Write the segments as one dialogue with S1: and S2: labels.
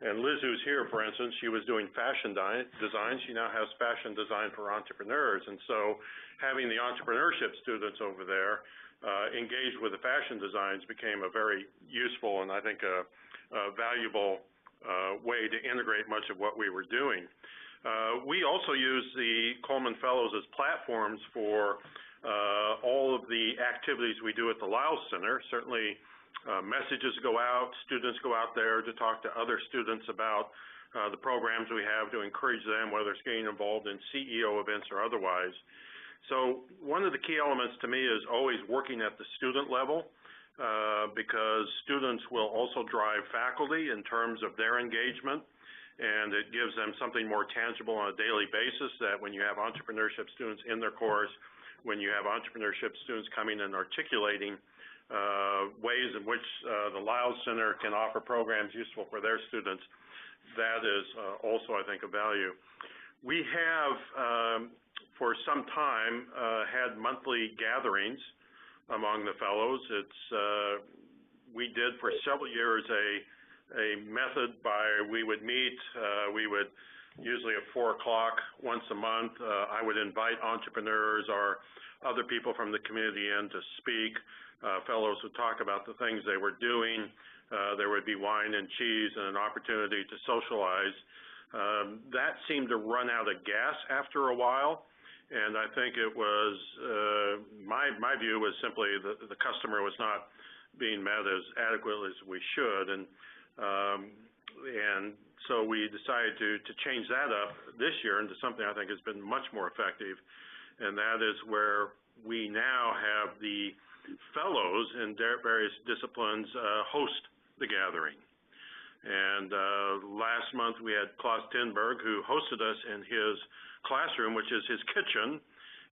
S1: And Liz, who's here, for instance, she was doing fashion design. She now has fashion design for entrepreneurs. And so having the entrepreneurship students over there engaged with the fashion designs became a very useful and I think a valuable way to integrate much of what we were doing. We also use the Coleman Fellows as platforms for all of the activities we do at the Lyles Center. Certainly messages go out, students go out there to talk to other students about the programs we have to encourage them, whether it's getting involved in CEO events or otherwise. So one of the key elements to me is always working at the student level because students will also drive faculty in terms of their engagement, and it gives them something more tangible on a daily basis that when you have entrepreneurship students in their course, when you have entrepreneurship students coming and articulating ways in which the Lyles Center can offer programs useful for their students, that is also, I think, a value. We have, for some time, had monthly gatherings among the fellows. We did for several years a method by we would meet, we would usually at 4 o'clock once a month. I would invite entrepreneurs or other people from the community in to speak. Fellows would talk about the things they were doing. There would be wine and cheese and an opportunity to socialize. That seemed to run out of gas after a while, and I think it was, my view was simply the customer was not being met as adequately as we should, and so we decided to change that up this year into something I think has been much more effective, and that is where we now have the fellows in various disciplines host the gathering. And last month we had Klaus Tinberg, who hosted us in his classroom, which is his kitchen,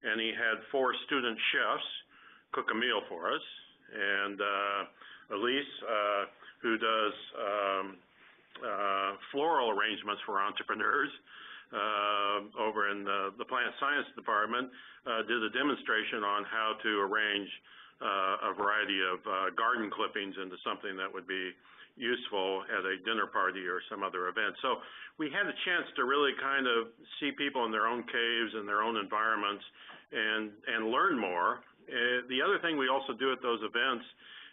S1: and he had 4 student chefs cook a meal for us. And Elise, who does floral arrangements for entrepreneurs over in the plant science department, did a demonstration on how to arrange a variety of garden clippings into something that would be useful at a dinner party or some other event. So we had a chance to really kind of see people in their own caves and their own environments and learn more. The other thing we also do at those events,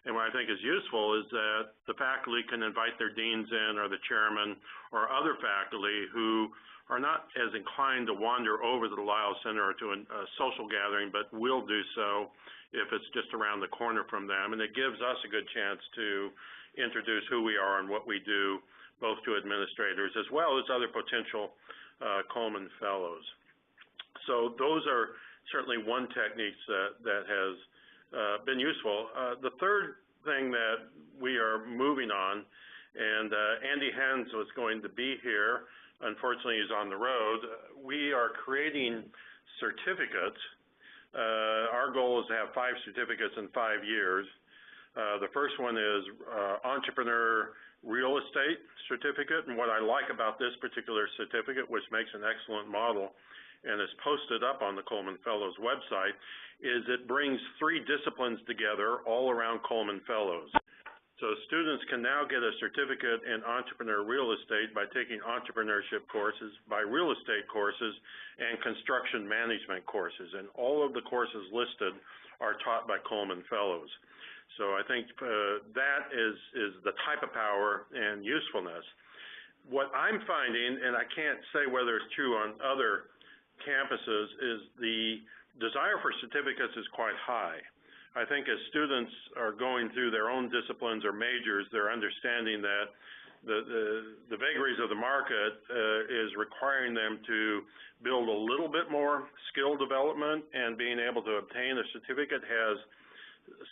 S1: and what I think is useful, is that the faculty can invite their deans in or the chairman or other faculty who are not as inclined to wander over to the Lyles Center or to a social gathering, but will do so if it's just around the corner from them. And it gives us a good chance to introduce who we are and what we do, both to administrators as well as other potential Coleman Fellows. So those are certainly one technique that has been useful. The third thing that we are moving on, and Andy Hens was going to be here, unfortunately he's on the road. We are creating certificates. Our goal is to have 5 certificates in 5 years. The first one is Entrepreneur Real Estate Certificate, and what I like about this particular certificate, which makes an excellent model and is posted up on the Coleman Fellows website, is it brings 3 disciplines together all around Coleman Fellows. So students can now get a certificate in entrepreneur real estate by taking entrepreneurship courses, by real estate courses, and construction management courses. And all of the courses listed are taught by Coleman Fellows. So I think that is the type of power and usefulness. What I'm finding, and I can't say whether it's true on other campuses, is the desire for certificates is quite high. I think as students are going through their own disciplines or majors, they're understanding that the vagaries of the market is requiring them to build a little bit more skill development, and being able to obtain a certificate has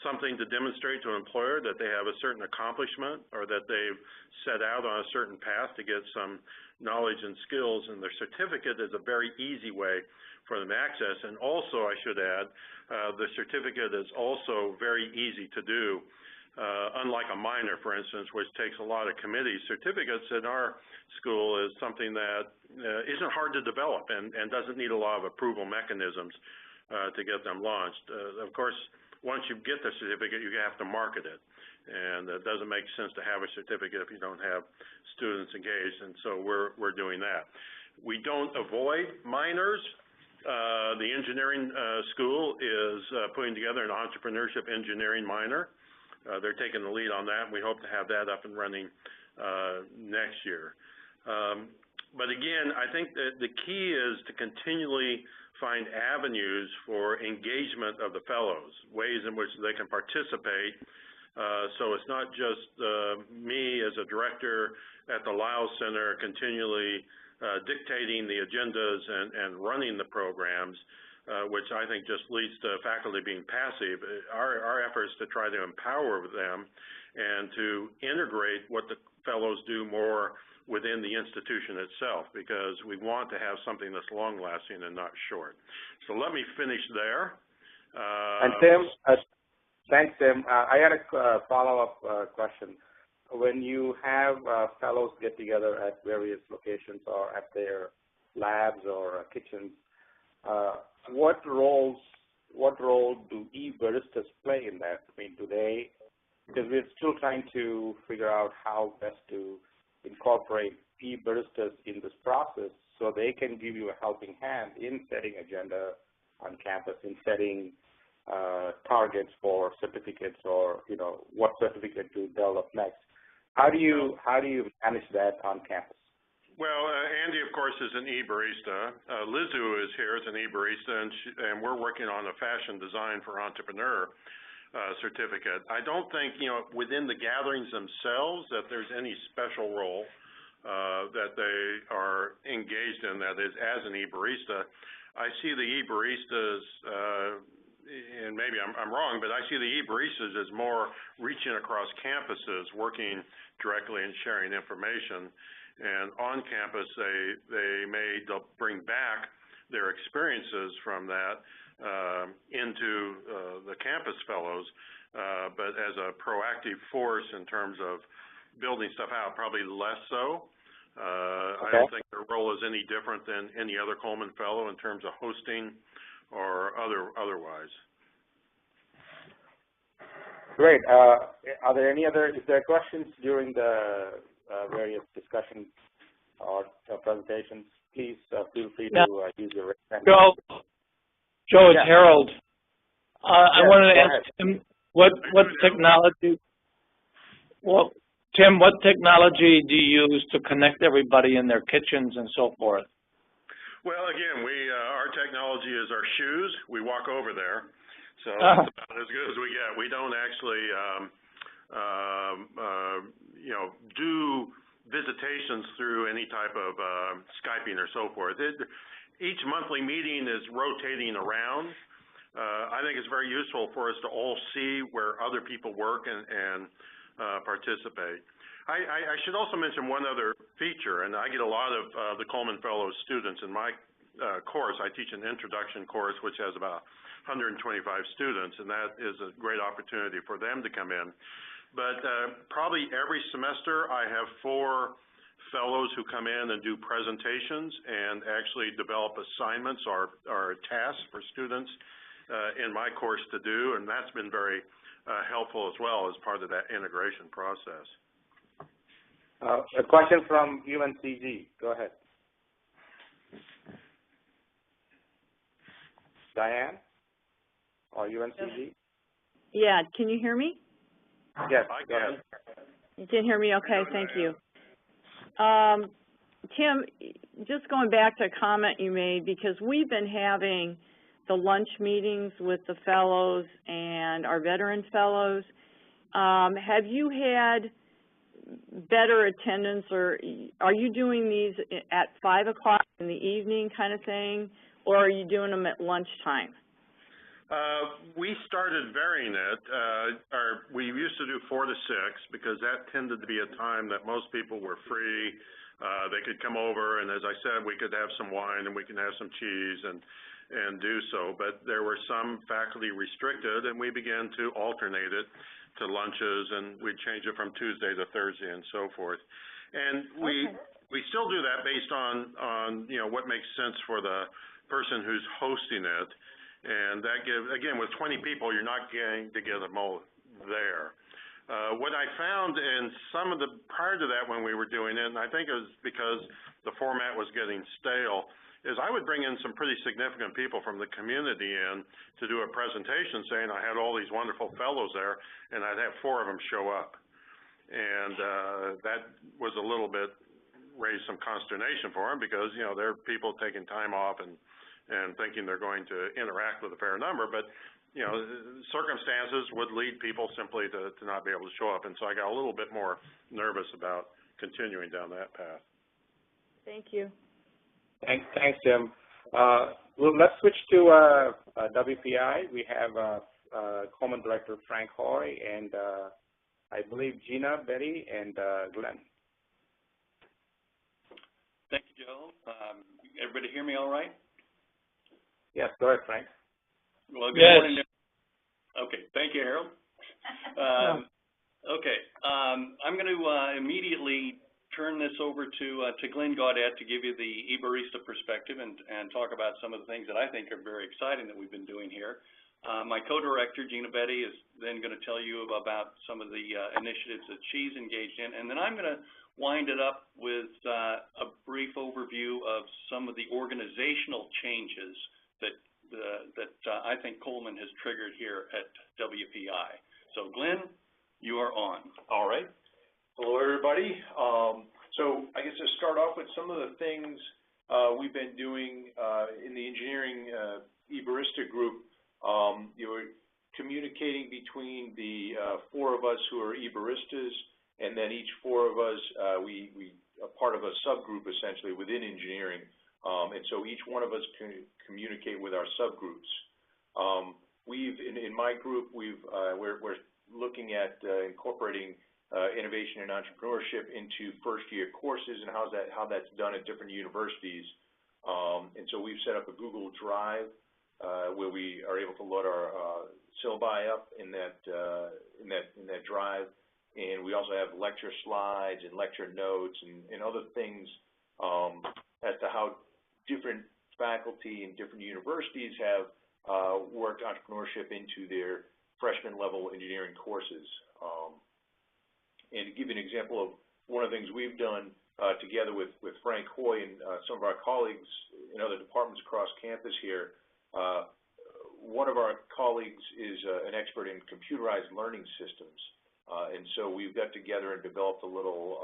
S1: something to demonstrate to an employer that they have a certain accomplishment or that they've set out on a certain path to get some knowledge and skills, and their certificate is a very easy way for them to access. And also, I should add, the certificate is also very easy to do. Unlike a minor, for instance, which takes a lot of committees, certificates in our school is something that isn't hard to develop and doesn't need a lot of approval mechanisms to get them launched. Of course, once you get the certificate, you have to market it. And it doesn't make sense to have a certificate if you don't have students engaged, and so we're doing that. We don't avoid minors. The engineering school is putting together an entrepreneurship engineering minor. They're taking the lead on that, and we hope to have that up and running next year. But again, I think that the key is to continually find avenues for engagement of the fellows, ways in which they can participate. So it's not just me as a director at the Lyles Center continually dictating the agendas and running the programs, which I think just leads to faculty being passive. Our efforts to try to empower them and to integrate what the fellows do more within the institution itself, because we want to have something that's long-lasting and not short. So let me finish there.
S2: And Tim, thanks, Tim. I had a follow-up question. When you have fellows get together at various locations or at their labs or kitchens, what role do e-baristas play in that? I mean, do they, because we're still trying to figure out how best to incorporate e-baristas in this process so they can give you a helping hand in setting agenda on campus, in setting targets for certificates, or what certificate to develop next. How do you manage that on campus?
S1: Well, Andy, of course, is an e-barista. Lizu is here as an e-barista, and we're working on a fashion design for entrepreneur certificate. I don't think, within the gatherings themselves that there's any special role that they are engaged in, that is, as an e-barista. I see the e-baristas, and maybe I'm wrong, but I see the e-baristas as more reaching across campuses, working directly and sharing information. And on campus, they may bring back their experiences from that into the campus fellows, but as a proactive force in terms of building stuff out, probably less so. I don't think their role is any different than any other Coleman Fellow in terms of hosting or otherwise. Great.
S2: Are there any other, is there questions during the various discussions or presentations? Please feel free to use your hand.
S3: Joe, it's Harold. I wanted to ask Tim, what technology, Tim, what technology do you use to connect everybody in their kitchens and so forth?
S1: Well, again, our technology is our shoes. We walk over there, so that's about as good as we get. We don't actually, do visitations through any type of Skyping or so forth. Each monthly meeting is rotating around. I think it's very useful for us to all see where other people work and participate. I should also mention one other feature, and I get a lot of the Coleman Fellows students in my course. I teach an introduction course which has about 125 students, and that is a great opportunity for them to come in. But probably every semester I have 4 fellows who come in and do presentations and actually develop assignments or tasks for students in my course to do, and that's been very helpful as well as part of that integration process.
S2: A question from UNCG. Go ahead. Diane, or UNCG?
S4: Yeah, can you hear me?
S2: Yes,
S1: I
S2: go ahead.
S4: You can hear me? Okay, thank you. Tim, just going back to a comment you made, because we've been having the lunch meetings with the fellows and our veteran fellows. Have you had better attendance, or are you doing these at 5 o'clock in the evening kind of thing, or are you doing them at lunchtime?
S1: We started varying it. We used to do 4 to 6 because that tended to be a time that most people were free. They could come over, and as I said, we could have some wine and we can have some cheese and do so. But there were some faculty restricted, and we began to alternate it to lunches, and we'd change it from Tuesday to Thursday and so forth. And we still do that based on what makes sense for the person who's hosting it. And that gives, again, with 20 people, you're not getting to get them all there. What I found in some of the, prior to that when we were doing it, and I think it was because the format was getting stale, is I would bring in some pretty significant people from the community in to do a presentation saying I had all these wonderful fellows there, and I'd have 4 of them show up. And that was a little bit, raised some consternation for them because, you know, they're people taking time off and thinking they're going to interact with a fair number, but you know, circumstances would lead people simply to not be able to show up. And so I got a little bit more nervous about continuing down that path.
S4: Thank you.
S2: Thanks, Tim. Well, let's switch to WPI. We have Coleman Director Frank Hoy and I believe Gina, Betty, and Glenn.
S5: Thank you, Joe. Everybody hear me all right?
S2: Yes, go ahead, Frank.
S5: Well, good morning. Okay, thank you, Harold. Okay, I'm going to immediately turn this over to Glenn Gaudette to give you the eBarista perspective and talk about some of the things that I think are very exciting that we've been doing here. My co-director, Gina Betty, is then going to tell you about some of the initiatives that she's engaged in, and then I'm going to wind it up with a brief overview of some of the organizational changes that I think Coleman has triggered here at WPI. So, Glenn, you are on.
S6: All right. Hello, everybody. So I guess to start off with some of the things we've been doing in the engineering eBarista group, you know, communicating between the 4 of us who are eBaristas, and then each 4 of us, we are part of a subgroup essentially within engineering. And so each one of us can communicate with our subgroups. In my group, we're looking at incorporating innovation and entrepreneurship into first-year courses and how that's done at different universities. And so we've set up a Google Drive where we are able to load our syllabi up in that drive, and we also have lecture slides and lecture notes and other things as to how different faculty in different universities have worked entrepreneurship into their freshman level engineering courses. And to give you an example of one of the things we've done together with Frank Hoy and some of our colleagues in other departments across campus here, one of our colleagues is an expert in computerized learning systems. And so we've got together and developed a little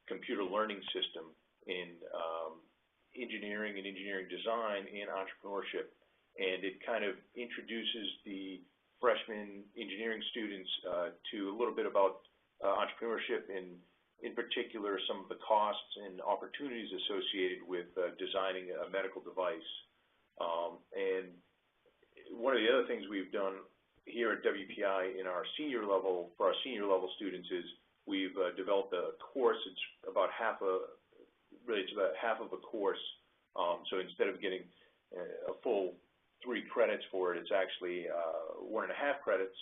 S6: computer learning system in engineering and engineering design and entrepreneurship, and it kind of introduces the freshman engineering students to a little bit about entrepreneurship and in particular some of the costs and opportunities associated with designing a medical device. And one of the other things we've done here at WPI in our senior level, for our senior level students, is we've developed a course. It's about half of a course. So instead of getting a full 3 credits for it, it's actually 1.5 credits.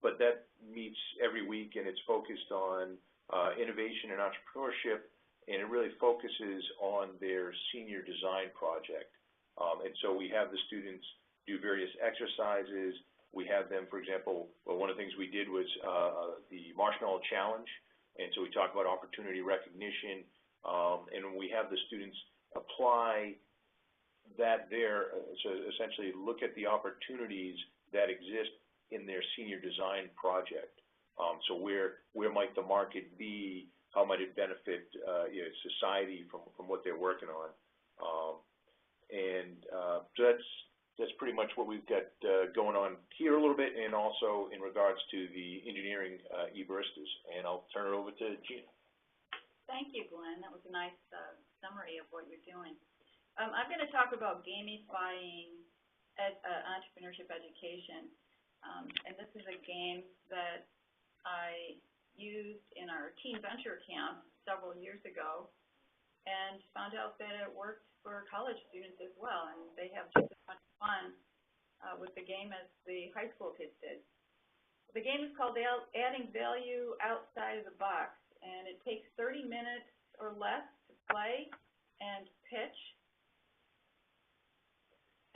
S6: But that meets every week, and it's focused on innovation and entrepreneurship, and it really focuses on their senior design project. And so we have the students do various exercises. We have them, for example, well, one of the things we did was the Marshmallow Challenge, and so we talk about opportunity recognition, and we have the students apply that there, so essentially look at the opportunities that exist in their senior design project. So where might the market be? How might it benefit society from what they're working on? So that's pretty much what we've got going on here a little bit, and also in regards to the engineering eBaristas. And I'll turn it over to Gina.
S7: Thank you, Glenn. That was a nice summary of what you're doing. I'm going to talk about gamifying entrepreneurship education. And this is a game that I used in our teen venture camp several years ago and found out that it worked for college students as well, and they have just as much fun with the game as the high school kids did. The game is called Adding Value Outside of the Box, and it takes 30 minutes or less to play and pitch,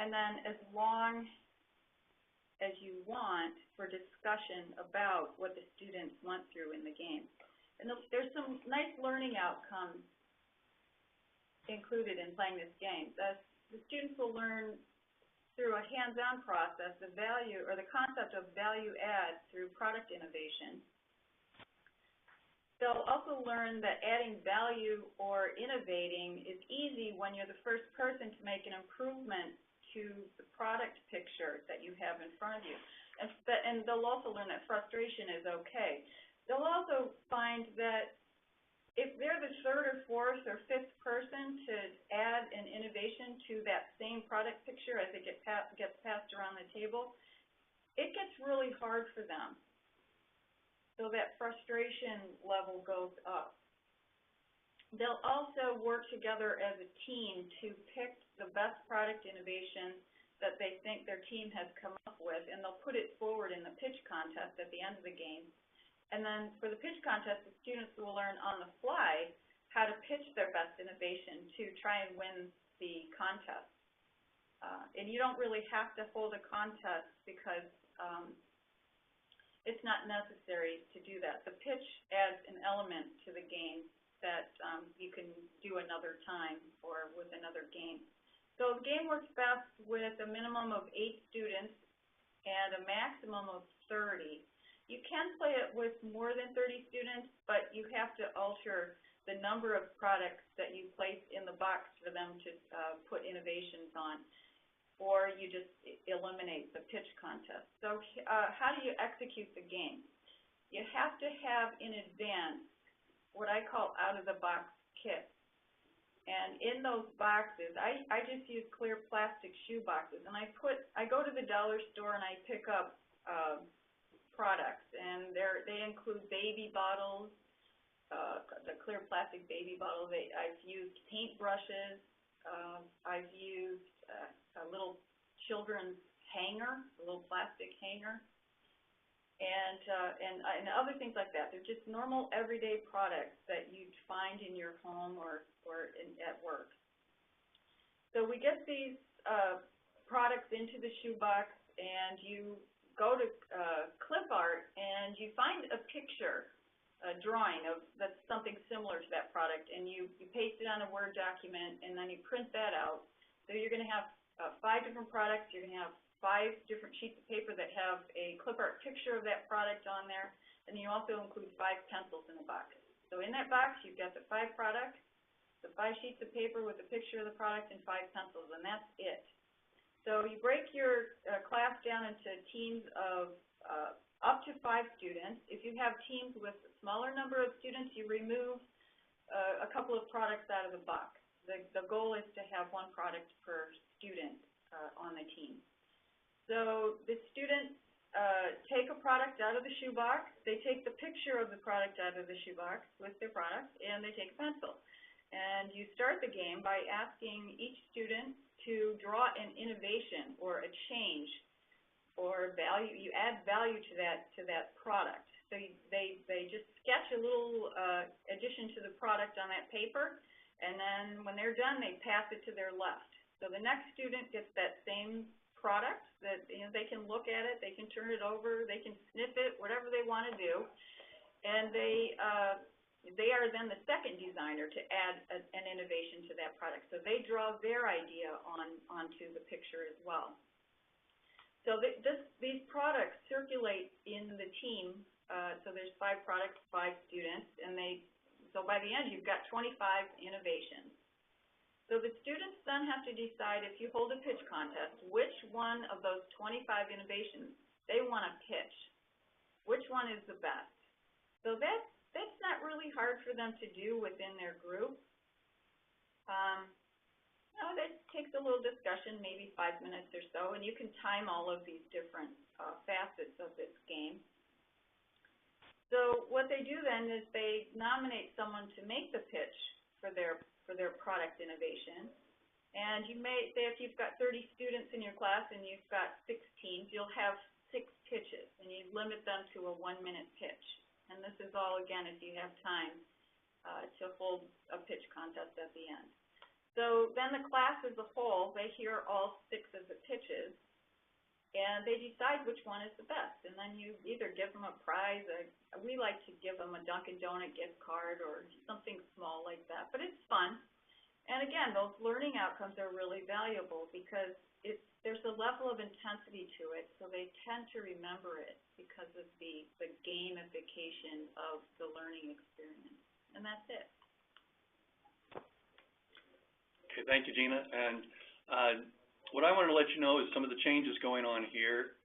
S7: and then as long as you want for discussion about what the students went through in the game. And there's some nice learning outcomes included in playing this game. The students will learn through a hands-on process the value or the concept of value add through product innovation. They'll also learn that adding value or innovating is easy when you're the first person to make an improvement to the product picture that you have in front of you. And they'll also learn that frustration is okay. They'll also find that if they're the third or fourth or fifth person to add an innovation to that same product picture as it gets passed around the table, it gets really hard for them. So that frustration level goes up. They'll also work together as a team to pick the best product innovation that they think their team has come up with, and they'll put it forward in the pitch contest at the end of the game. And then for the pitch contest, the students will learn on the fly how to pitch their best innovation to try and win the contest. And you don't really have to hold a contest because it's not necessary to do that. The pitch adds an element to the game that you can do another time or with another game. So the game works best with a minimum of 8 students and a maximum of 30. You can play it with more than 30 students, but you have to alter the number of products that you place in the box for them to put innovations on, or you just eliminate the pitch contest. So how do you execute the game? You have to have in advance what I call out-of-the-box kits. And in those boxes, I just use clear plastic shoe boxes, and I go to the dollar store and I pick up products, and they include baby bottles, the clear plastic baby bottle. I've used paint brushes. I've used a little children's hanger, a little plastic hanger, and other things like that. They're just normal everyday products that you'd find in your home or at work. So we get these products into the shoebox, and you go to clip art, and you find a picture, a drawing that's something similar to that product, and you paste it on a Word document, and then you print that out. So you're going to have 5 different products. You're going to have 5 different sheets of paper that have a clip art picture of that product on there, and you also include 5 pencils in the box. So in that box, you've got the 5 products, the 5 sheets of paper with a picture of the product, and 5 pencils, and that's it. So you break your class down into teams of up to 5 students. If you have teams with a smaller number of students, you remove a couple of products out of the box. The goal is to have 1 product per student on the team. So the students take a product out of the shoebox. They take the picture of the product out of the shoebox with their product, and they take a pencil. And you start the game by asking each student to draw an innovation or a change or value. You add value to that product. So they just sketch a little addition to the product on that paper, and then when they're done, they pass it to their left. So the next student gets that same product that they can look at it, they can turn it over, they can sniff it, whatever they want to do, and they are then the second designer to add an innovation to that product. So they draw their idea onto the picture as well. So these products circulate in the team. So there's 5 products, 5 students, and so by the end you've got 25 innovations. So the students then have to decide, if you hold a pitch contest, which one of those 25 innovations they want to pitch. Which one is the best? So that's not really hard for them to do within their group. That takes a little discussion, maybe 5 minutes or so, and you can time all of these different facets of this game. So what they do then is they nominate someone to make the pitch for their product innovation. And you may say, if you've got 30 students in your class and you've got 6 teams, you'll have 6 pitches, and you limit them to a 1-minute pitch. And this is all, again, if you have time to hold a pitch contest at the end. So then the class as a whole, they hear all 6 of the pitches, and and they decide which one is the best. And then you either give them a prize, we like to give them a Dunkin' Donut gift card or something small like that, but it's fun. And again, those learning outcomes are really valuable because there's a level of intensity to it, so they tend to remember it because of the gamification of the learning experience. And that's it.
S5: Okay, thank you, Gina. And what I want to let you know is some of the changes going on here.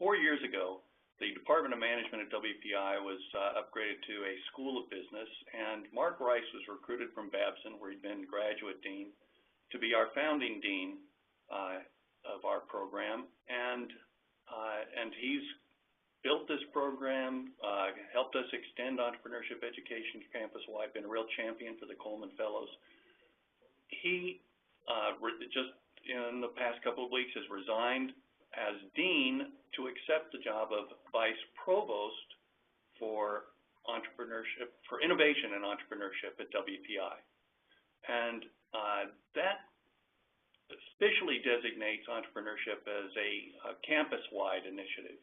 S5: 4 years ago, the Department of Management at WPI was upgraded to a School of Business, and Mark Rice was recruited from Babson, where he'd been graduate dean, to be our founding dean of our program. And he's built this program, helped us extend entrepreneurship education campus-wide, been a real champion for the Coleman Fellows. He just in the past couple of weeks has resigned as dean to accept the job of vice provost for entrepreneurship, for innovation and entrepreneurship at WPI. And that officially designates entrepreneurship as a campus-wide initiative.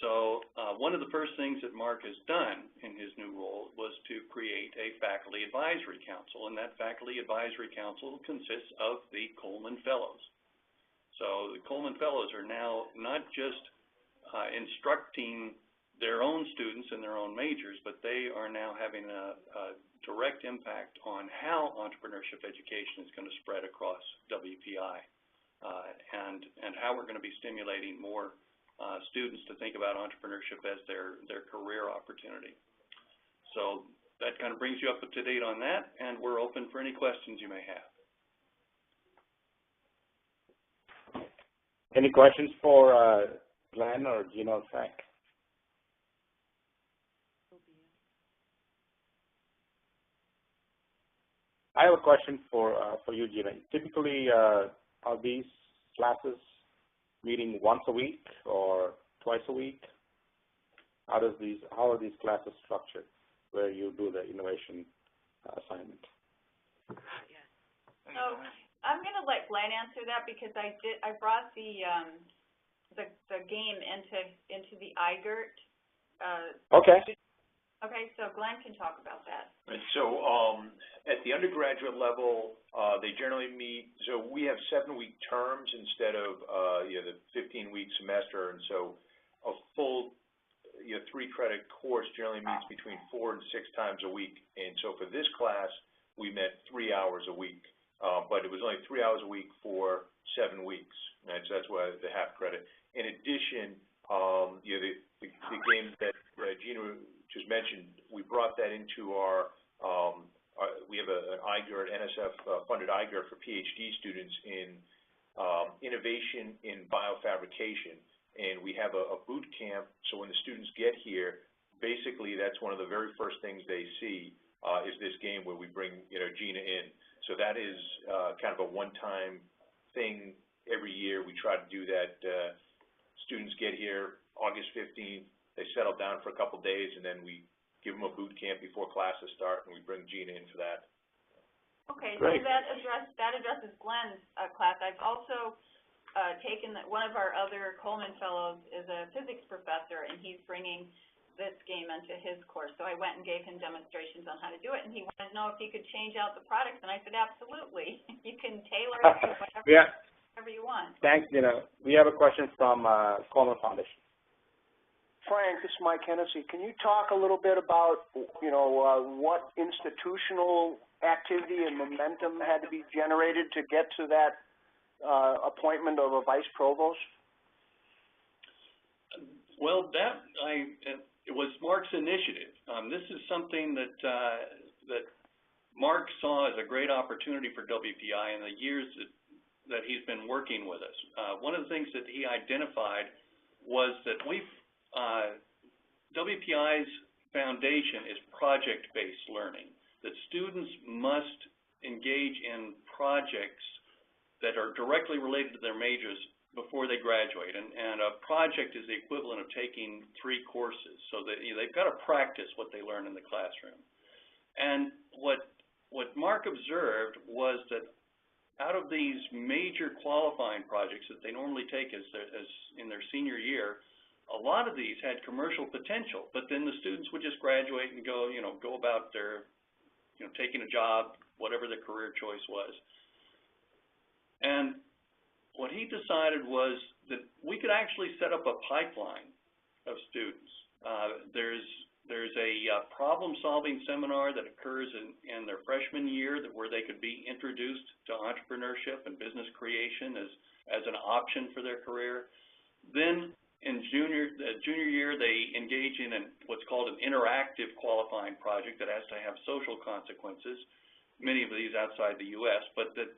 S5: So one of the first things that Mark has done in his new role was to create a faculty advisory council, and that faculty advisory council consists of the Coleman Fellows. So the Coleman Fellows are now not just instructing their own students in their own majors, but they are now having a direct impact on how entrepreneurship education is going to spread across WPI and how we're going to be stimulating more students to think about entrepreneurship as their career opportunity. So that kind of brings you up to date on that, and we're open for any questions you may have.
S2: Any questions for Glenn or Gina or Frank? I have a question for you, Gina. Typically, are these classes meeting once a week or twice a week? How are these classes structured where you do the innovation assignment?
S7: So I'm going to let Glenn answer that because I brought the game into the IGERT.
S2: Okay.
S7: Okay, so Glenn can talk about that.
S6: And so at the undergraduate level, they generally meet, so we have 7-week terms instead of the 15-week semester, and so a full 3-credit course generally meets between 4 and 6 times a week. And so for this class, we met 3 hours a week, but it was only 3 hours a week for 7 weeks. And so that's why the half credit. In addition, the games that Gina just mentioned, we brought that into our we have an IGERT, NSF-funded IGERT for PhD students in innovation in biofabrication. And we have a boot camp, so when the students get here, basically that's one of the very first things they see is this game where we bring Gina in. So that is kind of a one-time thing every year. We try to do that. Students get here August 15th, they settle down for a couple days, and then we give them a boot camp before classes start, and we bring Gina in for that.
S7: Okay,
S2: Great.
S7: so that addresses Glenn's class. I've also taken one of our other Coleman Fellows is a physics professor, and he's bringing this game into his course. So I went and gave him demonstrations on how to do it, and he wanted to know if he could change out the products, and I said, absolutely. You can tailor it to whatever you want.
S2: Thanks, Gina. We have a question from Coleman Foundation.
S8: Frank, this is Mike Hennessy. Can you talk a little bit about, what institutional activity and momentum had to be generated to get to that appointment of a vice provost?
S5: Well, it was Mark's initiative. This is something that Mark saw as a great opportunity for WPI in the years that he's been working with us. One of the things that he identified was that WPI's foundation is project-based learning, that students must engage in projects that are directly related to their majors before they graduate. And a project is the equivalent of taking 3 courses, so that they've got to practice what they learn in the classroom. And what Mark observed was that out of these major qualifying projects that they normally take as in their senior year, a lot of these had commercial potential, but then the students would just graduate and go about their, taking a job, whatever their career choice was. And what he decided was that we could actually set up a pipeline of students. There's a problem-solving seminar that occurs in their freshman year where they could be introduced to entrepreneurship and business creation as an option for their career. Then in junior year, they engage in what's called an interactive qualifying project that has to have social consequences, many of these outside the U.S., but the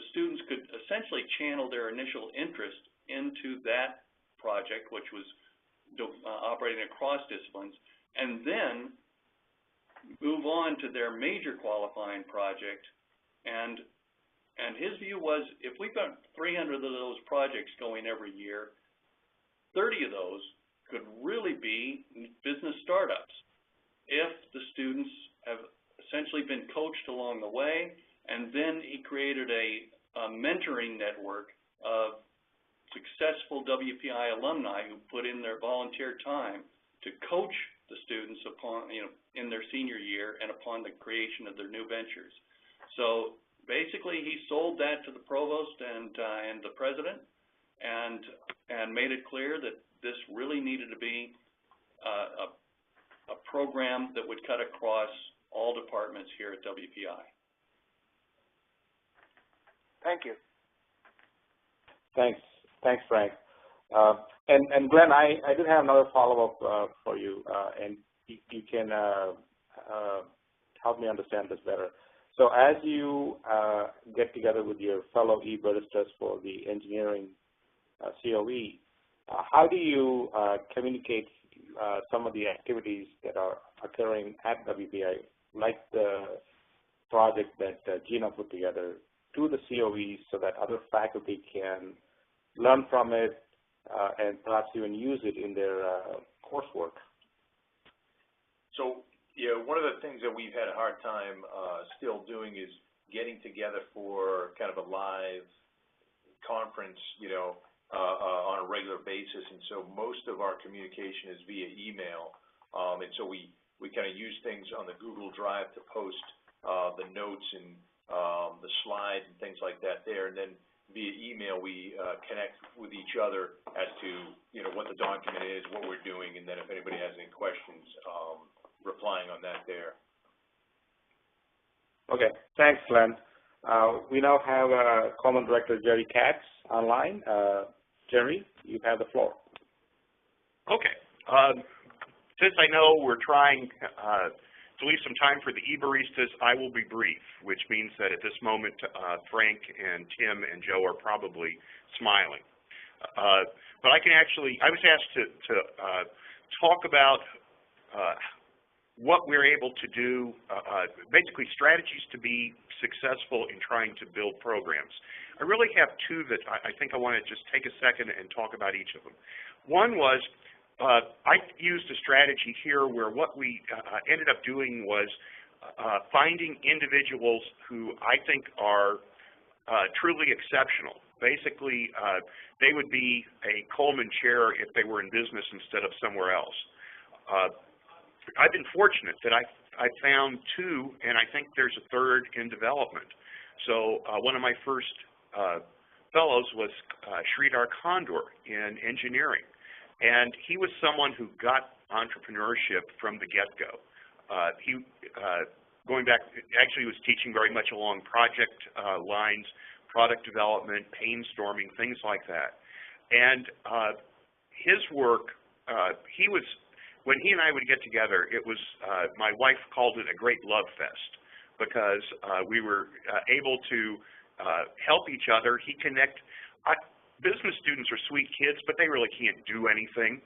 S5: students could essentially channel their initial interest into that project, which was operating across disciplines, and then move on to their major qualifying project. And his view was, if we've got 300 of those projects going every year, 30 of those could really be business startups if the students have essentially been coached along the way. And then he created a mentoring network of successful WPI alumni who put in their volunteer time to coach the students upon, in their senior year and upon the creation of their new ventures. So basically, he sold that to the provost and the president, and made it clear that this really needed to be a program that would cut across all departments here at WPI.
S8: Thank you.
S2: Thanks, Frank. And Glenn, I did have another follow-up for you, and you can help me understand this better. So as you get together with your fellow e-baristas for the engineering COE, how do you communicate some of the activities that are occurring at WPI, like the project that Gina put together, to the COEs so that other faculty can learn from it and perhaps even use it in their coursework?
S6: So, one of the things that we've had a hard time still doing is getting together for kind of a live conference, on a regular basis. And so most of our communication is via email. And so we kind of use things on the Google Drive to post the notes and the slides and things like that there. And then via email, we connect with each other as to, what the document is, what we're doing, and then if anybody has any questions, replying on that there.
S2: Okay, thanks, Glenn. We now have Common Director Jerry Katz online. Jerry, you have the floor.
S9: Okay. Since I know we're trying to leave some time for the e-baristas, I will be brief, which means that at this moment, Frank and Tim and Joe are probably smiling. But I was asked to talk about what we're able to do, basically strategies to be successful in trying to build programs. I really have two that I think I want to just take a second and talk about each of them. One was, I used a strategy here where what we ended up doing was finding individuals who I think are truly exceptional. Basically, they would be a Coleman chair if they were in business instead of somewhere else. I've been fortunate that I found two, and I think there's a third in development. So one of my first fellows was Sridhar Kondor in engineering. And he was someone who got entrepreneurship from the get-go. Going back, actually was teaching very much along project lines, product development, painstorming, things like that. And his work, when he and I would get together, it was, my wife called it a great love fest, because we were able to help each other. Business students are sweet kids, but they really can't do anything.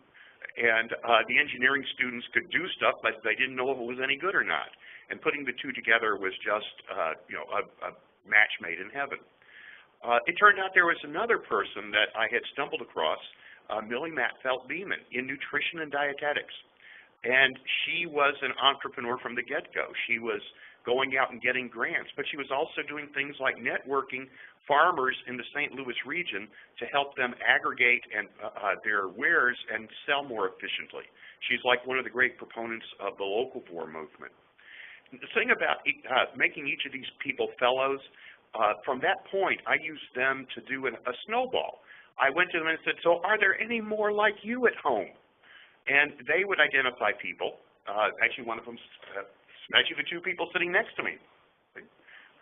S9: And the engineering students could do stuff, but they didn't know if it was any good or not. And putting the two together was just, a match made in heaven. It turned out there was another person that I had stumbled across, Millie Matfeld-Beeman, in nutrition and dietetics. And she was an entrepreneur from the get-go. She was going out and getting grants, but she was also doing things like networking farmers in the St. Louis region to help them aggregate and their wares and sell more efficiently. She's like one of the great proponents of the locavore movement. The thing about making each of these people fellows, from that point, I used them to do a snowball. I went to them and said, so are there any more like you at home? And they would identify people. Actually, one of them, actually the two people sitting next to me,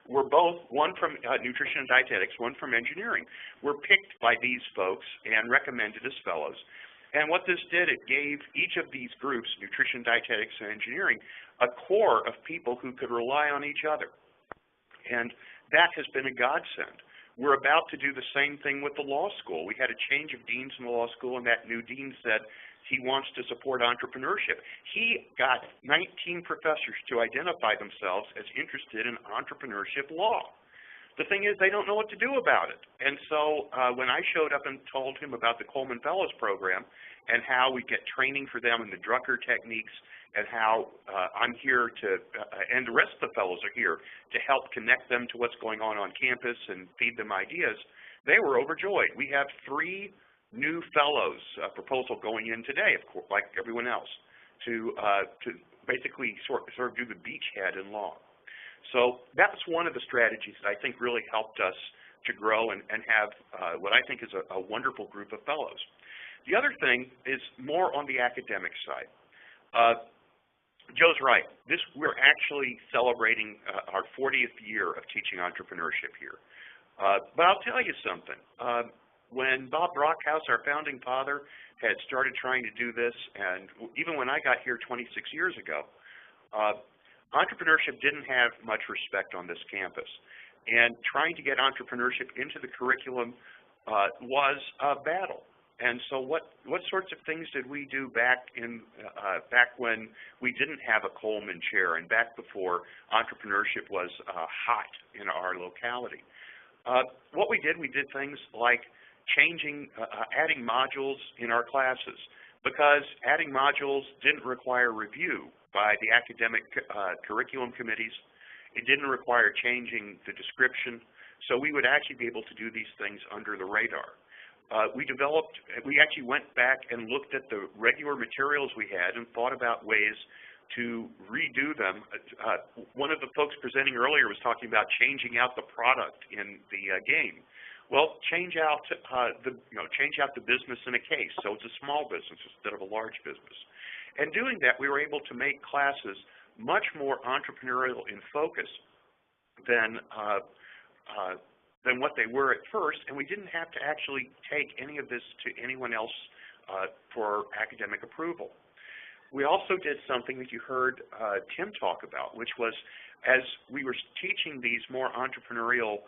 S9: were both, one from nutrition and dietetics, one from engineering, were picked by these folks and recommended as fellows. And what this did, it gave each of these groups, nutrition, dietetics, and engineering, a core of people who could rely on each other. And that has been a godsend. We're about to do the same thing with the law school. We had a change of deans in the law school, and that new dean said he wants to support entrepreneurship. He got 19 professors to identify themselves as interested in entrepreneurship law. The thing is, they don't know what to do about it. And so when I showed up and told him about the Coleman Fellows Program and how we get training for them in the Drucker techniques and how I'm here to, and the rest of the fellows are here to help connect them to what's going on campus and feed them ideas, they were overjoyed. We have 3 new fellows, proposal going in today, of course, like everyone else, to basically sort of do the beachhead in law. So that's one of the strategies that I think really helped us to grow and have what I think is a wonderful group of fellows. The other thing is more on the academic side. Joe's right. We're actually celebrating our 40th year of teaching entrepreneurship here. But I'll tell you something. When Bob Brockhouse, our founding father, had started trying to do this, and even when I got here 26 years ago, entrepreneurship didn't have much respect on this campus. And trying to get entrepreneurship into the curriculum was a battle. And so what sorts of things did we do back when we didn't have a Coleman chair and back before entrepreneurship was hot in our locality? What we did things like adding modules in our classes, because adding modules didn't require review by the academic curriculum committees. It didn't require changing the description, so we would actually be able to do these things under the radar. We actually went back and looked at the regular materials we had and thought about ways to redo them. One of the folks presenting earlier was talking about changing out the product in the game. Well, change out the business in a case, so it's a small business instead of a large business. And doing that, we were able to make classes much more entrepreneurial in focus than what they were at first, and we didn't have to actually take any of this to anyone else for academic approval. We also did something that you heard Tim talk about, which was as we were teaching these more entrepreneurial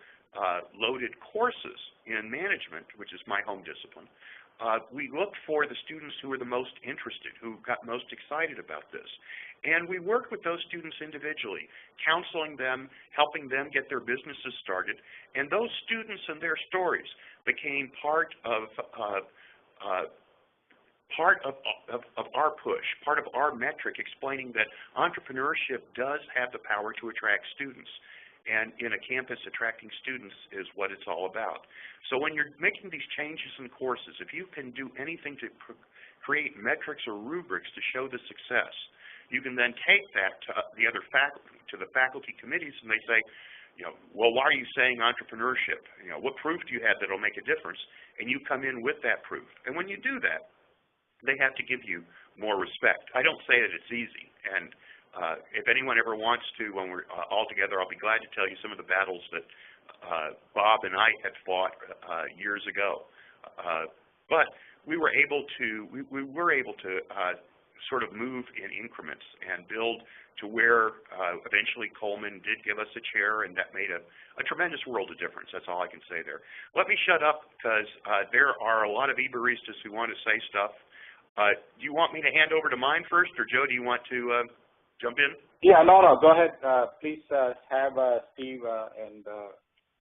S9: loaded courses in management, which is my home discipline, we looked for the students who were the most interested, who got most excited about this. And we worked with those students individually, counseling them, helping them get their businesses started. And those students and their stories became part of our push, part of our metric explaining that entrepreneurship does have the power to attract students. And in a campus, attracting students is what it's all about. So when you're making these changes in courses, if you can do anything to create metrics or rubrics to show the success, you can then take that to the other faculty, to the faculty committees, and they say, well, why are you saying entrepreneurship? What proof do you have that it'll make a difference? And you come in with that proof. And when you do that, they have to give you more respect. I don't say that it's easy, and if anyone ever wants to, when we're all together, I'll be glad to tell you some of the battles that Bob and I had fought years ago. But we were able to sort of move in increments and build to where eventually Coleman did give us a chair, and that made a tremendous world of difference. That's all I can say there. Let me shut up because there are a lot of e-baristas who want to say stuff. Do you want me to hand over to mine first, or Joe, do you want to jump in?
S2: Yeah, no, go ahead. Please have Steve and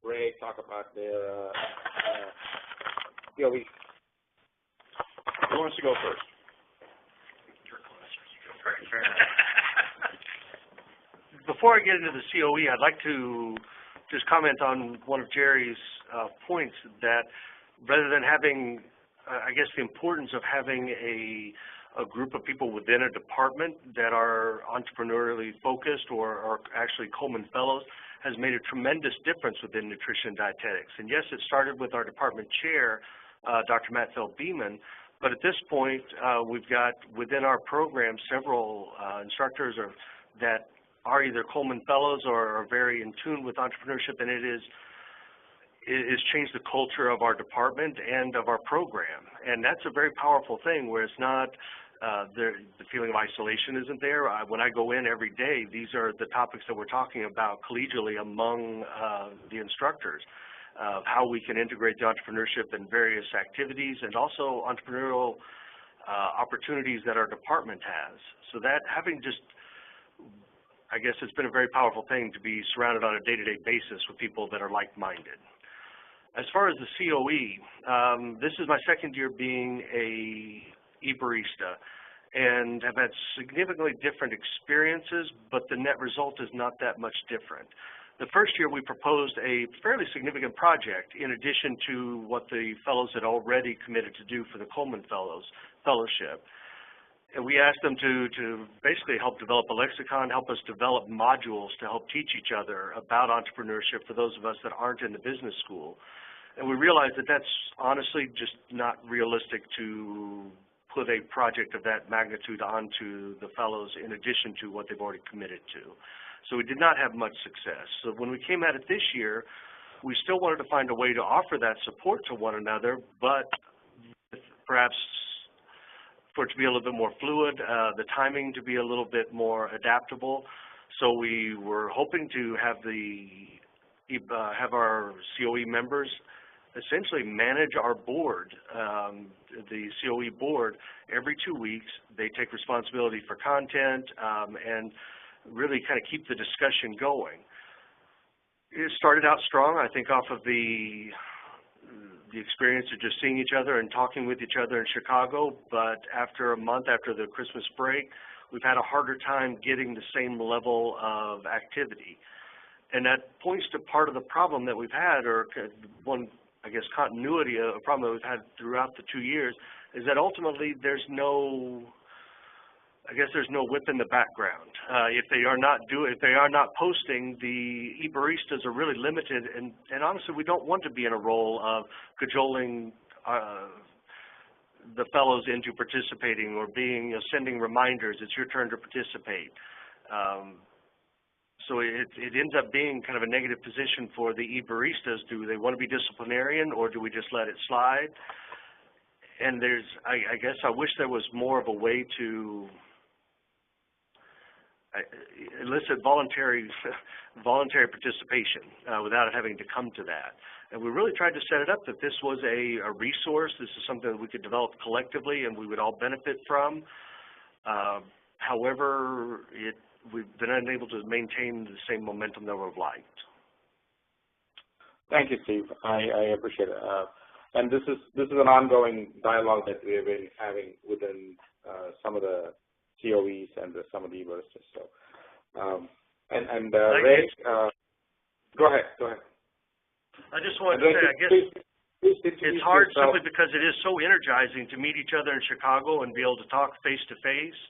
S2: Ray talk about their COE.
S6: Who wants to go first?
S10: Before I get into the COE, I'd like to just comment on one of Jerry's points that rather than having, I guess, the importance of having a group of people within a department that are entrepreneurially focused or are actually Coleman Fellows has made a tremendous difference within nutrition and dietetics. And yes, it started with our department chair, Dr. Matt Feld-Beeman, but at this point, we've got within our program several instructors that are either Coleman Fellows or are very in tune with entrepreneurship, and it has changed the culture of our department and of our program. And that's a very powerful thing where it's not, the feeling of isolation isn't there. When I go in every day, these are the topics that we're talking about collegially among the instructors, how we can integrate the entrepreneurship in various activities and also entrepreneurial opportunities that our department has. So that having just, I guess it's been a very powerful thing to be surrounded on a day-to-day basis with people that are like-minded. As far as the COE, this is my second year being a e-barista and have had significantly different experiences, but the net result is not that much different. The first year we proposed a fairly significant project in addition to what the fellows had already committed to do for the Coleman Fellowship. And we asked them to basically help develop a lexicon, help us develop modules to help teach each other about entrepreneurship for those of us that aren't in the business school. And we realized that that's honestly just not realistic to put a project of that magnitude onto the fellows in addition to what they've already committed to. So we did not have much success. So when we came at it this year, we still wanted to find a way to offer that support to one another, but perhaps for it to be a little bit more fluid, the timing to be a little bit more adaptable. So we were hoping to have have our COE members essentially manage our board, the COE board, every 2 weeks. They take responsibility for content and really kind of keep the discussion going. It started out strong, I think, off of the experience of just seeing each other and talking with each other in Chicago, but after a month after the Christmas break, we've had a harder time getting the same level of activity. And that points to part of the problem that we've had, or one, I guess, continuity, a problem that we've had throughout the 2 years, is that ultimately there's no whip in the background. If they are not posting, the e-baristas are really limited, and honestly, we don't want to be in a role of cajoling the fellows into participating or sending reminders, it's your turn to participate. So it ends up being kind of a negative position for the e-baristas. Do they want to be disciplinarian, or do we just let it slide? And I guess I wish there was more of a way to elicit voluntary participation without it having to come to that. And we really tried to set it up that this was a resource. This is something that we could develop collectively and we would all benefit from. However, we've been unable to maintain the same momentum that we've liked.
S2: Thank you, Steve. I appreciate it. And this is an ongoing dialogue that we have been having within some of the COEs and some of the e-baristas. So, Ray, go ahead.
S10: I just wanted to say, I guess it's hard simply because it is so energizing to meet each other in Chicago and be able to talk face to face.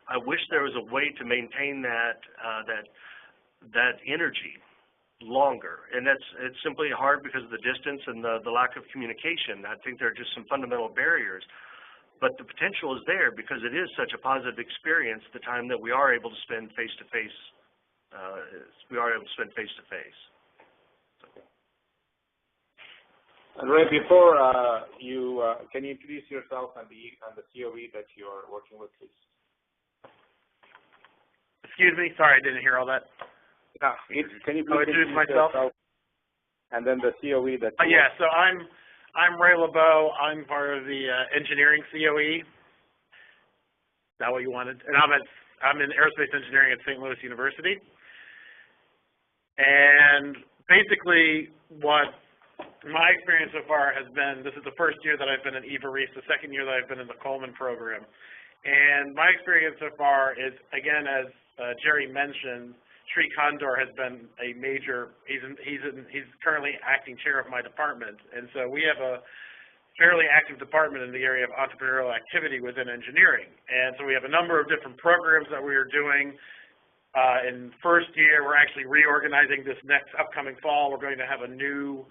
S10: I wish there was a way to maintain that energy longer, and it's simply hard because of the distance and the lack of communication. I think there are just some fundamental barriers. But the potential is there because it is such a positive experience the time that we are able to spend face-to-face.
S2: And Ray, before can you introduce yourself and the COE that you're working with, please?
S11: Excuse me, sorry, I didn't hear all that.
S2: Can you please introduce myself? And then the COE that.
S11: Yeah, so I'm Ray LeBeau. I'm part of the engineering COE. Is that what you wanted? And I'm in aerospace engineering at St. Louis University. And basically, what my experience so far has been, this is the first year that I've been an e-barista, the second year that I've been in the Coleman program. And my experience so far is, again, as Jerry mentioned, Sri Condor has been a major, he's currently acting chair of my department, and so we have a fairly active department in the area of entrepreneurial activity within engineering. And so we have a number of different programs that we are doing. In first year, we're actually reorganizing this next upcoming fall. We're going to have a new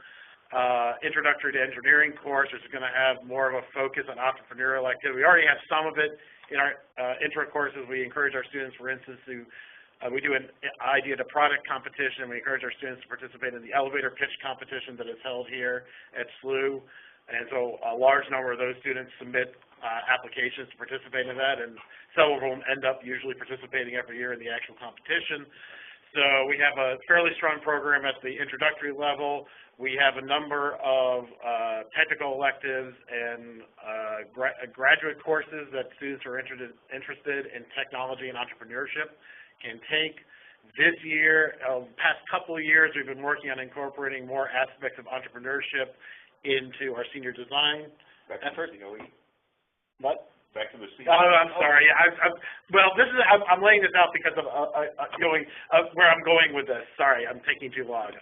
S11: introductory to engineering course, which is going to have more of a focus on entrepreneurial activity. We already have some of it in our intro courses. We encourage our students, for instance, to we do an idea to product competition. We encourage our students to participate in the elevator pitch competition that is held here at SLU. And so a large number of those students submit applications to participate in that, and several of them end up usually participating every year in the actual competition. So we have a fairly strong program at the introductory level. We have a number of technical electives and graduate courses that students who are interested in technology and entrepreneurship can take. This year, past couple of years, we've been working on incorporating more aspects of entrepreneurship into our senior design effort. What?
S6: Back to the COE.
S11: Oh, I'm sorry. Well, this is I'm laying this out because of where I'm going with this. Sorry, I'm taking too long.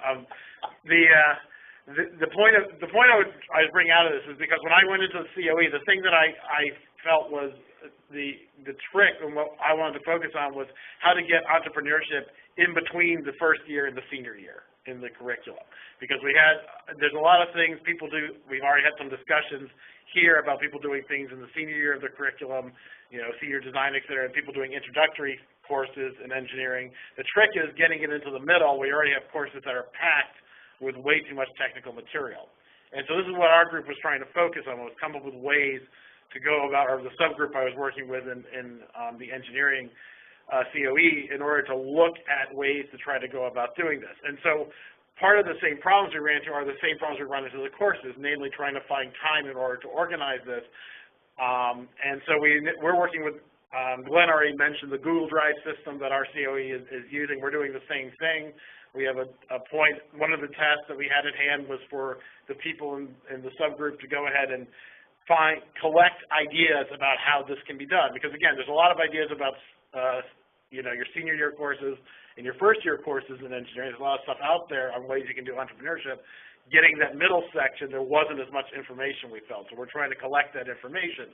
S11: The point I was bringing out of this is because when I went into the COE, the thing that I felt was the trick and what I wanted to focus on was how to get entrepreneurship in between the first year and the senior year in the curriculum. Because there's a lot of things people do. We've already had some discussions here about people doing things in the senior year of the curriculum, senior design, et cetera, and people doing introductory courses in engineering. The trick is getting it into the middle. We already have courses that are packed with way too much technical material. And so this is what our group was trying to focus on, was come up with ways to go about, or the subgroup I was working with in the engineering COE, in order to look at ways to try to go about doing this. And so part of the same problems we ran into are the same problems we run into the courses, namely trying to find time in order to organize this. And so we're working with, Glenn already mentioned the Google Drive system that our COE is using. We're doing the same thing. We have one of the tasks that we had at hand was for the people in the subgroup to go ahead and collect ideas about how this can be done. Because again, there's a lot of ideas about your senior year courses and your first year courses in engineering. There's a lot of stuff out there on ways you can do entrepreneurship. Getting that middle section, there wasn't as much information we felt. So we're trying to collect that information.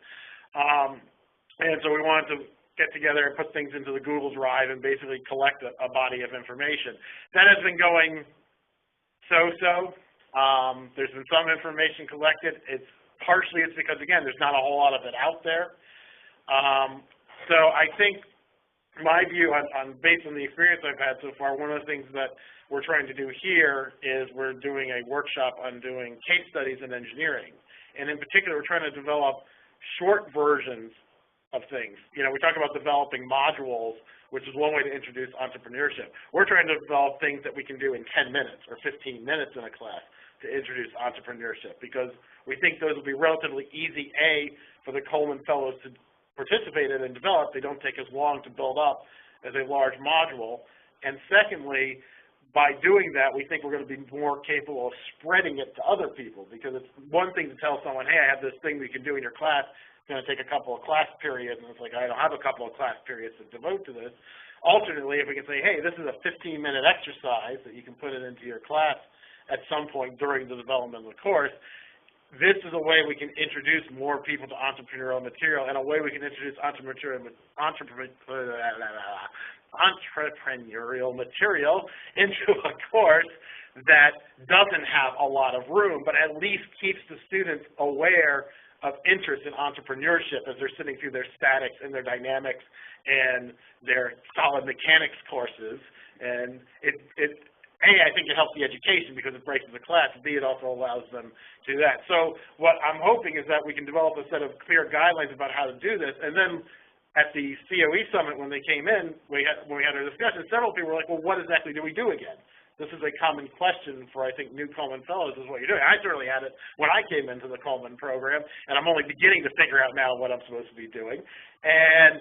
S11: And so we wanted to get together and put things into the Google Drive and basically collect a body of information. That has been going so-so. There's been some information collected. Partially it's because, again, there's not a whole lot of it out there. So I think my view based on the experience I've had so far, one of the things that we're trying to do here is we're doing a workshop on doing case studies in engineering. And in particular, we're trying to develop short versions of things. We talk about developing modules, which is one way to introduce entrepreneurship. We're trying to develop things that we can do in 10 minutes or 15 minutes in a class to introduce entrepreneurship, because we think those will be relatively easy, for the Coleman Fellows to participate in and develop. They don't take as long to build up as a large module. And secondly, by doing that, we think we're going to be more capable of spreading it to other people, because it's one thing to tell someone, hey, I have this thing we can do in your class. It's going to take a couple of class periods, and it's like, I don't have a couple of class periods to devote to this. Alternately, if we can say, hey, this is a 15-minute exercise that you can put it into your class at some point during the development of the course, this is a way we can introduce more people to entrepreneurial material, and a way we can introduce entrepreneurial material into a course that doesn't have a lot of room, but at least keeps the students aware of interest in entrepreneurship as they're sitting through their statics and their dynamics and their solid mechanics courses. And I think it helps the education because it breaks the class. B, it also allows them to do that. So what I'm hoping is that we can develop a set of clear guidelines about how to do this. And then at the COE Summit, when they came in, when we had our discussion, several people were like, well, what exactly do we do again? This is a common question for, I think, new Coleman Fellows is what you're doing. I certainly had it when I came into the Coleman program, and I'm only beginning to figure out now what I'm supposed to be doing. And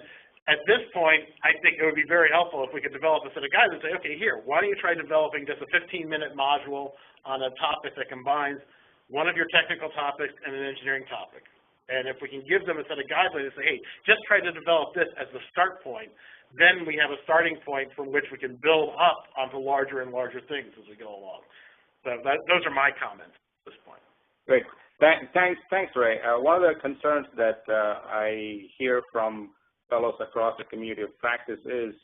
S11: at this point, I think it would be very helpful if we could develop a set of guidelines and say, okay, here, why don't you try developing just a 15-minute module on a topic that combines one of your technical topics and an engineering topic. And if we can give them a set of guidelines and say, hey, just try to develop this as the start point, then we have a starting point from which we can build up onto larger and larger things as we go along. So those are my comments at this point.
S2: Great. Thanks, Ray. One of the concerns that I hear from fellows across the community of practice is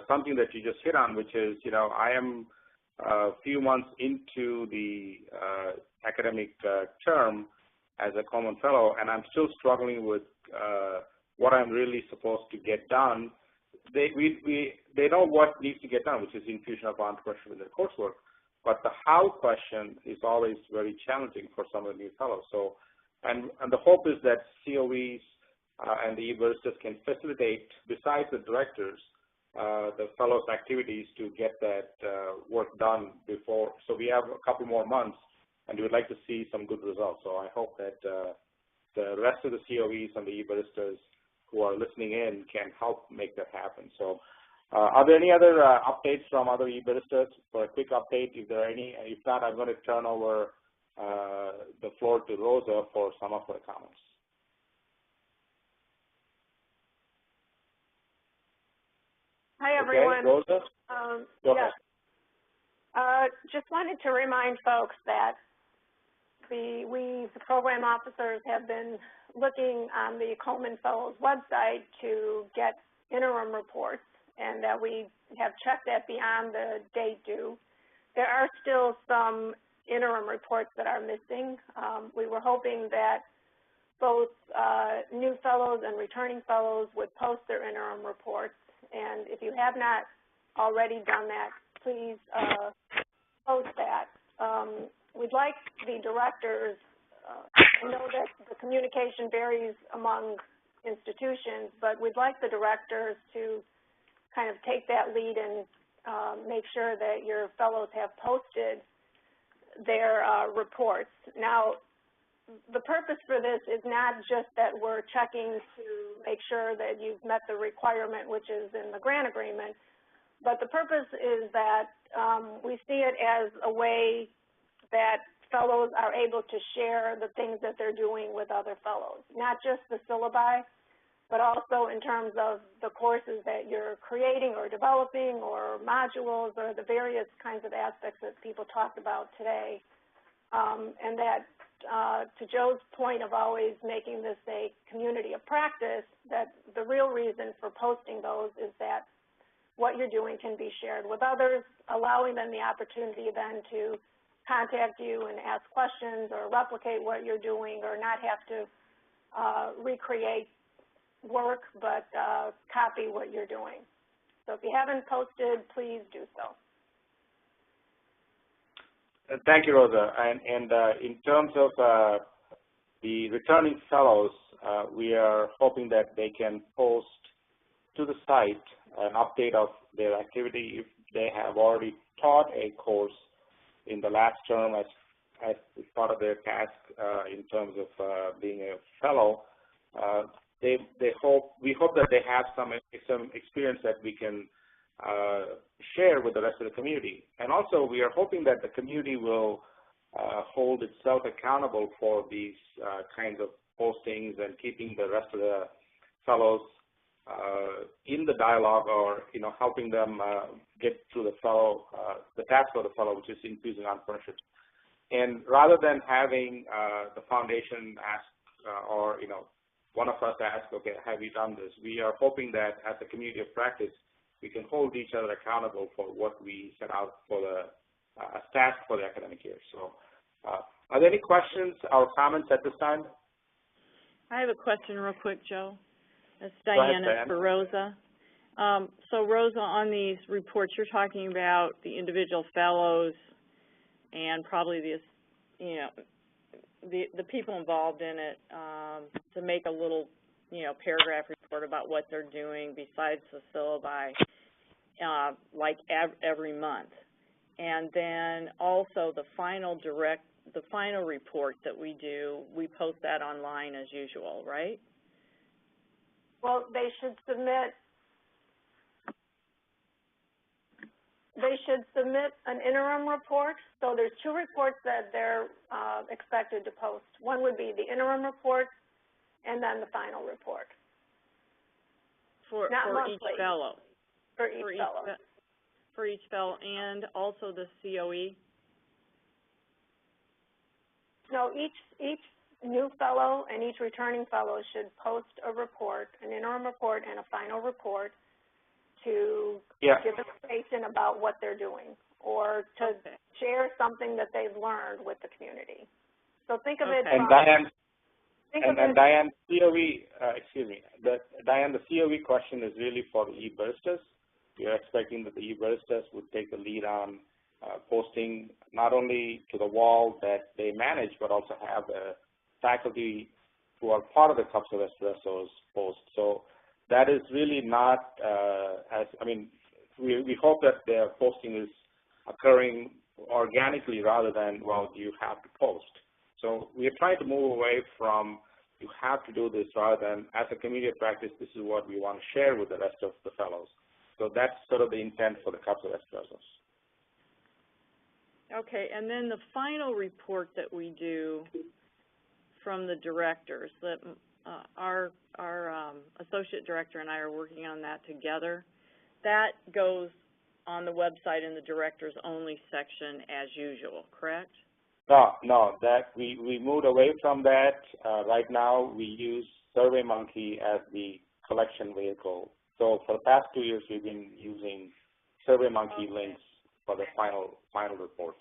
S2: something that you just hit on, which is, I am a few months into the academic term as a Coleman Fellow, and I'm still struggling with what I'm really supposed to get done. They know what needs to get done, which is infusion of entrepreneurship in their coursework, but the how question is always very challenging for some of the new fellows. So, and the hope is that COEs and the e-baristas can facilitate, besides the directors, the fellows' activities to get that work done before. So we have a couple more months, and we would like to see some good results. So I hope that the rest of the COEs and the e-baristas who are listening in can help make that happen. So are there any other updates from other e-baristas? For a quick update, if there are any. If not, I'm going to turn over the floor to Rosa for some of her comments.
S12: Hi, everyone.
S2: Okay, Rosa? Go ahead.
S12: Just wanted to remind folks that the program officers have been looking on the Coleman Fellows website to get interim reports, and that we have checked that beyond the date due. There are still some interim reports that are missing. We were hoping that both new fellows and returning fellows would post their interim reports, and if you have not already done that, please post that. We'd like the directors, I know that the communication varies among institutions, but we'd like the directors to kind of take that lead and make sure that your fellows have posted their reports. Now, the purpose for this is not just that we're checking to make sure that you've met the requirement, which is in the grant agreement, but the purpose is that we see it as a way that fellows are able to share the things that they're doing with other fellows, not just the syllabi, but also in terms of the courses that you're creating or developing or modules or the various kinds of aspects that people talked about today. And that, to Joe's point of always making this a community of practice, that the real reason for posting those is that what you're doing can be shared with others, allowing them the opportunity then to contact you and ask questions or replicate what you're doing, or not have to recreate work, but copy what you're doing. So if you haven't posted, please do so.
S2: Thank you, Rosa. And in terms of the returning fellows, we are hoping that they can post to the site an update of their activity if they have already taught a course in the last term as part of their task in terms of being a fellow. We hope that they have some experience that we can share with the rest of the community. And also, we are hoping that the community will hold itself accountable for these kinds of postings and keeping the rest of the fellows in the dialogue, or helping them get to the task for the fellow, which is infusing entrepreneurship. And rather than having the foundation ask or one of us ask, okay, have you done this? We are hoping that as a community of practice, we can hold each other accountable for what we set out for the task for the academic year. So are there any questions or comments at this time?
S4: I have a question real quick, Joe. It's Diana for Rosa. So Rosa, on these reports, you're talking about the individual fellows and probably the people involved in it to make a little, paragraph report about what they're doing besides the syllabi, like every month. And then also the final report that we do, we post that online as usual, right?
S12: Well, they should submit they should submit an interim report. So there's 2 reports that they're expected to post. One would be the interim report, and then the final report.
S4: For each fellow.
S12: For each fellow.
S4: For each fellow, and also the COE?
S12: No, each new fellow and each returning fellow should post a report, an interim report and a final report, to give information about what they're doing, or to share something that they've learned with the community. So think of it.
S2: And Diane, Diane, COE, excuse me, Diane, the COE question is really for the e-baristas. We are expecting that the e-baristas would take the lead on posting not only to the wall that they manage, but also have the faculty who are part of the Cups of Espressos post. So that is really not, we hope that their posting is occurring organically rather than, well, you have to post. So we are trying to move away from you have to do this rather than, as a community of practice, this is what we want to share with the rest of the fellows. So that's sort of the intent for the Cups of Espressos.
S4: Okay, and then the final report that we do from the directors, that our associate director and I are working on that together, that goes on the website in the directors only section as usual, correct?
S2: No, that we moved away from that. Right now we use SurveyMonkey as the collection vehicle. So for the past 2 years we've been using SurveyMonkey links for the final reports.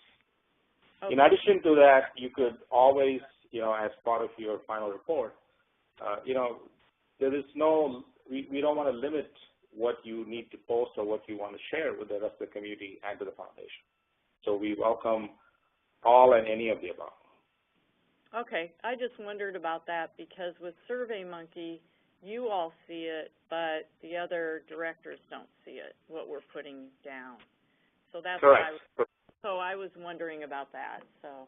S2: Okay. In addition to that, you could always, as part of your final report, there is no, we don't want to limit what you need to post or what you want to share with the rest of the community and to the foundation. So we welcome all and any of the above.
S4: Okay, I just wondered about that because with SurveyMonkey, you all see it, but the other directors don't see it, what we're putting down. So that's
S2: correct.
S4: So I was wondering about that. So.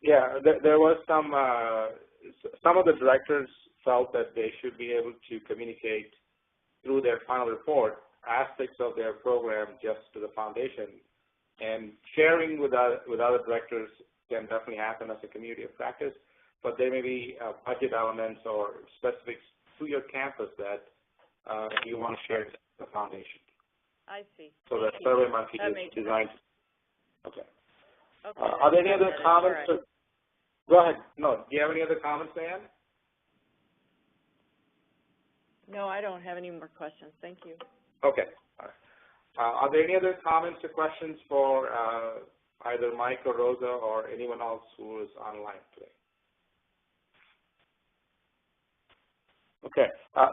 S2: Yeah, there was some of the directors felt that they should be able to communicate through their final report aspects of their program just to the foundation, and sharing with other directors can definitely happen as a community of practice, but there may be budget elements or specifics to your campus that you want to share to the foundation.
S4: I see.
S2: So the SurveyMonkey is designed. Okay.
S4: Okay.
S2: Are there any other comments?
S4: Right.
S2: Go ahead. No. Do you have any other comments, Dan?
S4: No, I don't have any more questions. Thank you.
S2: Okay. All right. Are there any other comments or questions for either Mike or Rosa or anyone else who is online today? Okay.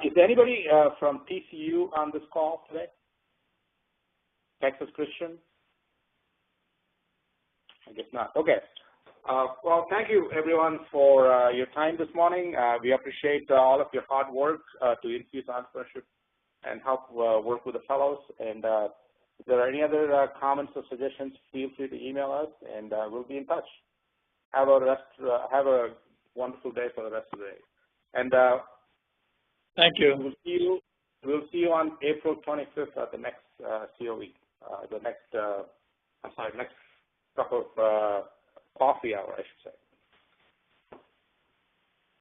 S2: Is there anybody from TCU on this call today? Texas Christian? I guess not. Okay. Well, thank you, everyone, for your time this morning. We appreciate all of your hard work to infuse entrepreneurship and help work with the fellows. And if there are any other comments or suggestions, feel free to email us, and we'll be in touch. Have a wonderful day for the rest of the day. And
S3: thank you.
S2: We'll see you on April 25th at the next COE, next cup of Coffe Hour, I should say.